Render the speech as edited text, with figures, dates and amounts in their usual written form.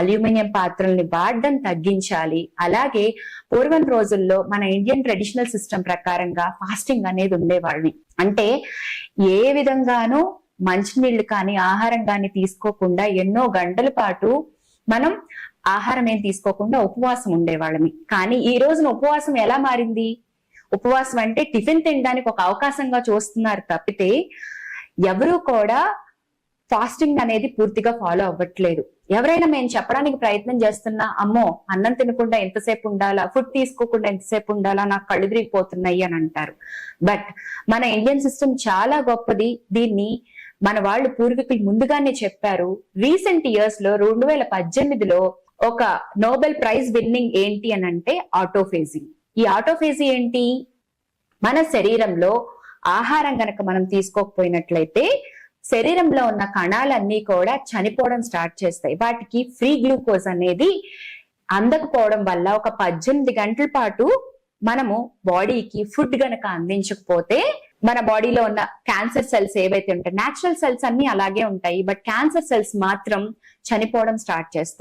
Aluminium పాత్రల్ని వాడడం తగ్గించాలి. అలాగే పూర్వం రోజుల్లో మన ఇండియన్ ట్రెడిషనల్ సిస్టమ్ ప్రకారంగా ఫాస్టింగ్ అనేది ఉండేవాళ్ళని. అంటే ఏ విధంగానూ మంచినీళ్లు కానీ ఆహారం కానీ తీసుకోకుండా ఎన్నో గంటల పాటు మనం ఆహారం ఏం తీసుకోకుండా ఉపవాసం ఉండేవాళ్ళమి. కానీ ఈ రోజున ఉపవాసం ఎలా మారింది? ఉపవాసం అంటే టిఫిన్ తినడానికి ఒక అవకాశంగా చూస్తున్నారు తప్పితే ఎవరు కూడా ఫాస్టింగ్ అనేది పూర్తిగా ఫాలో అవ్వట్లేదు. ఎవరైనా మేము చెప్పడానికి ప్రయత్నం చేస్తున్నా, అమ్మో అన్నం తినకుండా ఎంతసేపు ఉండాలా, ఫుడ్ తీసుకోకుండా ఎంతసేపు ఉండాలా, నాకు కళ్ళు తిరిగిపోతున్నాయి అని అంటారు. బట్ మన ఇండియన్ సిస్టమ్ చాలా గొప్పది. దీన్ని మన వాళ్ళు పూర్వీకులు ముందుగానే చెప్పారు. రీసెంట్ ఇయర్స్ లో 2018లో ఒక నోబెల్ ప్రైజ్ విన్నింగ్ ఏంటి అని అంటే ఆటోఫేజీ. ఈ ఆటోఫేజీ ఏంటి? మన శరీరంలో ఆహారం గనక మనం తీసుకోకపోయినట్లయితే శరీరంలో ఉన్న కణాలన్నీ కూడా చనిపోవడం స్టార్ట్ చేస్తాయి. వాటికి ఫ్రీ గ్లూకోజ్ అనేది అందకపోవడం వల్ల ఒక 18 గంటల పాటు మనము బాడీకి ఫుడ్ గనక అందించకపోతే మన బాడీలో ఉన్న క్యాన్సర్ సెల్స్ ఏవైతే ఉంటాయి, న్యాచురల్ సెల్స్ అన్ని అలాగే ఉంటాయి, బట్ క్యాన్సర్ సెల్స్ మాత్రం చనిపోవడం స్టార్ట్ చేస్తాయి.